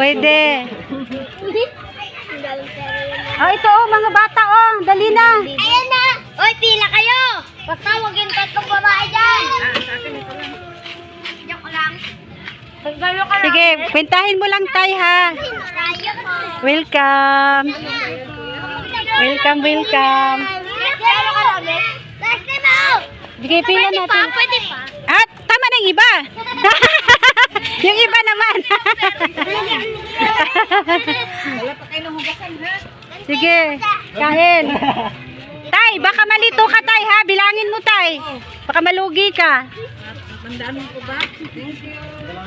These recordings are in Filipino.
Pwede. Oh, ito oh, mga bata oh. Dali na. Ayan na. Oy, pila kayo. Patawagin tatlong babae dyan. Diyan ko lang. Sige, kwentahin mo lang tay ha. Tayo po. Welcome. Welcome, welcome. Ano karami? Last time out. Sige, pila Pwede pa, natin. pwede pa. At tama na yung iba. Yung iba naman. Sige, kain. Tay, baka malito ka tay ha. Bilangin mo tay. Baka malugi ka. Mandami ko ba? Thank you.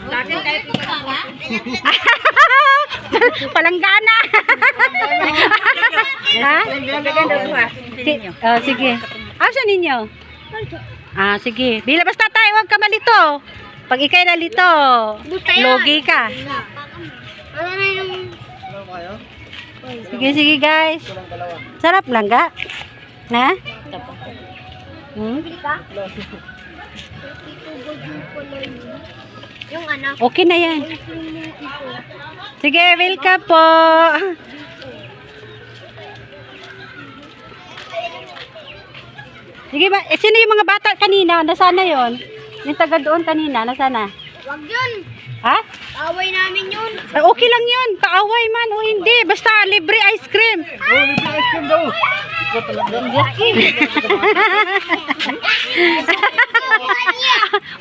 Sa akin kahit ikaw ba? Palanggana. Ha? Ganda ko ha. Oh, sige. Asa ninyo? Ah, sige. Bila basta tayo, huwag ka malito. Pag ikay nalito, logi ka. Ano na yung... Sige, sige guys. Sarap lang ga? Na? Hmm? Yung anak. Okay na yan. Sige, welcome po. Sige ba, sino yung mga bata kanina? Nasaan na yon? Yung taga doon kanina, nasaan na? Wag yun. Ha? Away namin yun. Ay, okay lang yun. Kaaway man o hindi. Basta libre ice cream. Oh, libre ice cream daw. Ikaw talagang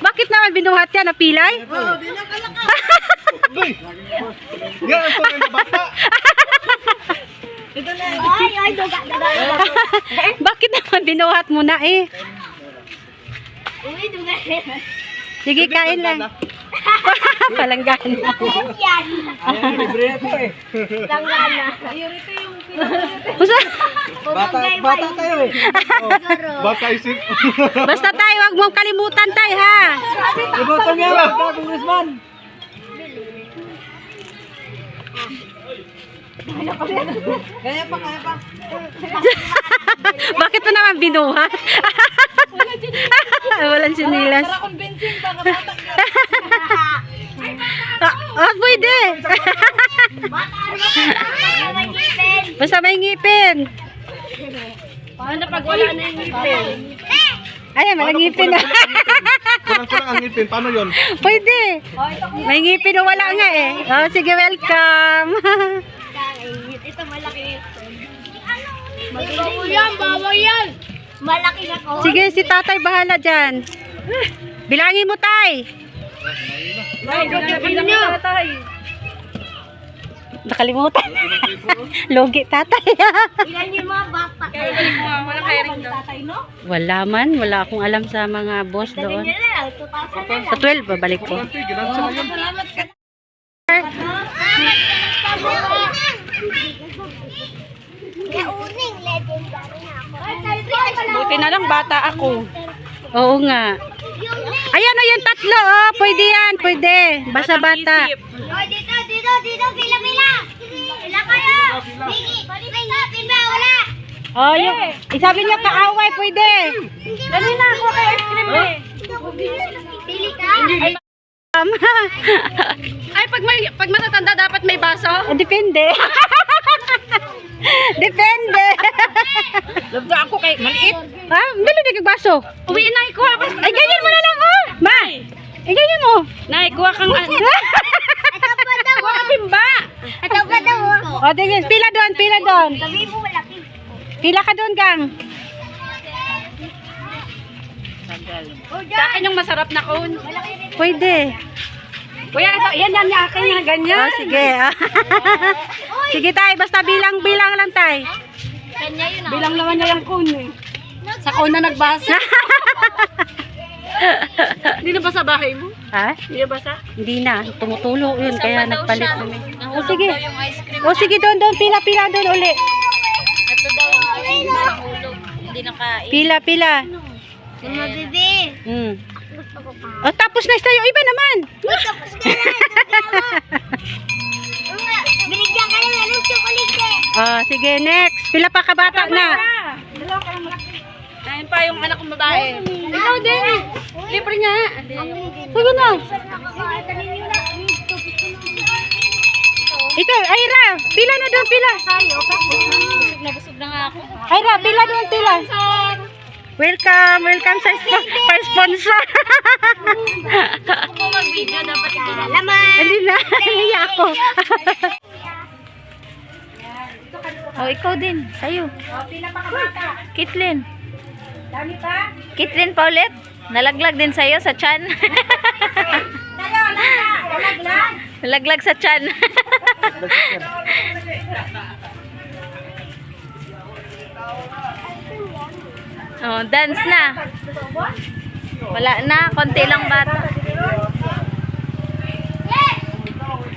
Bakit naman binuhat yan? Napilay? Uy! Yan ang tunay na bata. Ay, duga. Bakit naman binuhat mo na eh? Uy, duga. Sige, kain lang. Palanggana. Yan. Ayan, libre na ito eh. Langgana. Bata tayo eh. Bata isip. Basta tayo, wag mong kalimutan tayo ha. Libutan niya lang. Congressman. Kaya pa. Bakit mo naman binuhat? Walang sinilas. Para convincing para bata. Pwede. Basta may ngipin. Paano pag wala na yung ngipin? Ayan, walang ngipin na. Kulang-kulang ang ngipin. Paano yun? Pwede. May ngipin o wala nga eh. Oh, sige, welcome. Ito malaki. Bawal yan, bawal yan. Malaki na ko. Sige, si tatay bahala dyan. Bilangin mo tay. Bilang na tatay. Nakalimutan. Logi tatay. Ilan yung mga bata? Wala kaya rin daw. Wala man. Wala akong alam sa mga boss doon. Yun na lang, 2,000 na Sa 12, babalik ko. Ginansya na yun. Salamat ka. Kaya uning, legendary na ako. Buti na lang bata ako. Oo nga. Ayan o, yung tatlo. Oh, pwede yan, pwede. Basta bata. Oh, dito, pila. Pila kayo. Pila, wala. Oh, yung, sabi niya kaaway, pwede. Dali na ako kay ice cream eh. Pili ka. Ay, pag matatanda dapat may baso. Depende. Depende. Labda ako kay maliit. Ha? Dali na kagbaso. Uwi na ikuha pa. Ay, ganyan mo na lang, oh. Ma, ganyan mo. Nay, kuha kang Ito pa daw. kuha ka timba. Ito pa daw. O, tingin. Pila doon. Sabi mo malaki. Pila ka doon, Kang. Sa akin yung masarap na cone. Pwede. Kuya, ito, yan yung akin na ganyan. Oh, sige. Sige, tay. Basta bilang lang, tay. Kanya yun Bilang naman niya yung cone eh. Sa cone na nagbasa. Hindi na ba sa bahay mo? Ha? Hindi na basa? Hindi na. Tumutulo yun. Kaya nagpalit kami. O, sige. O, sige. Doon. Pila doon uli. Ito daw yung nahulog. Hindi nakain. Pila. Mga bebe. Gusto ko pa. O, tapos na tayo. Iba naman. Tapos ka na. Binigyan ka ng anong chocolate. O, sige. Next. Pila pa kabata na. Dalawa ka lang malaki. Ayun pa yung anak kong babae. Ikaw din. Libre nga. Sige na. Ikaw, Ira, pila na doon, pila. Busog na nga ako. Ira, pila doon, pila. Welcome, welcome sa sponsor. Kung mag-video, dapat ikilala mo. Hindi na, hindi ako. Oh, ikaw din. Sa'yo. Kitlin. Dami pa? Kitlin pa ulit. Nalaglag din sa'yo sa chan. Nalaglag sa chan. Oh, dance na. Wala na, konti lang bata.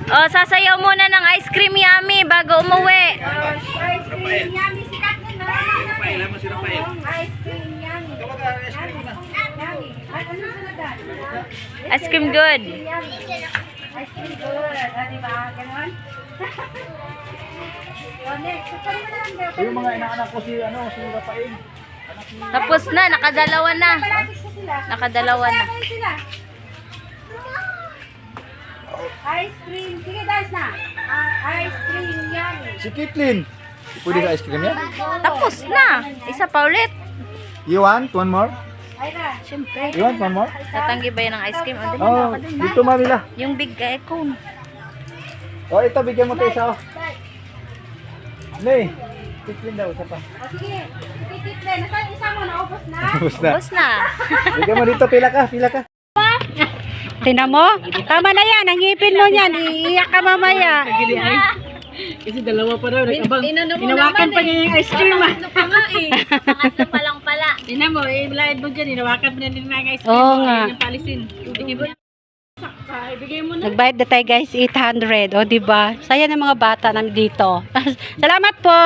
Oh, sasayaw muna ng ice cream yummy bago umuwi. Ice cream good. Yung mga inaanak ko si Rafael. Tapos na, nakadalawa na. Nakadalawa na. Ice cream. Sige, dance na. Ice cream yan. Si Kitlin. Pwede ka ice cream yan? Tapos na. Isa pa ulit. You want one more? Ira. Siyempre. You want one more? Tatanggi ba yun ng ice cream? O, Oh, dito Mamila. yung big cone. Oh, ito bigyan mo to isa. Oh. Nay, Kitlin daw, isa pa. O sige. Titikle. Nasaan isa mo? Naubos na? Tapos na. Tapos na. Bigyan mo dito, pila ka, pila ka. Tinan mo? Tama na yan. Ang ngipin mo yan. Iiyak ka mamaya. Kasi dalawa pa daw. Hinawakan pa niya yung ice cream. Pangatlo pa nga eh. Pangatlo pa lang pala. Tingnan mo, i-live mo dyan. Hinawakan pa niya din ng ice cream. Oo nga. Yung palisin. Ibigay mo na. Nagbayad na tayo guys, 800. O, diba? Saya ng mga bata nandito. Salamat po!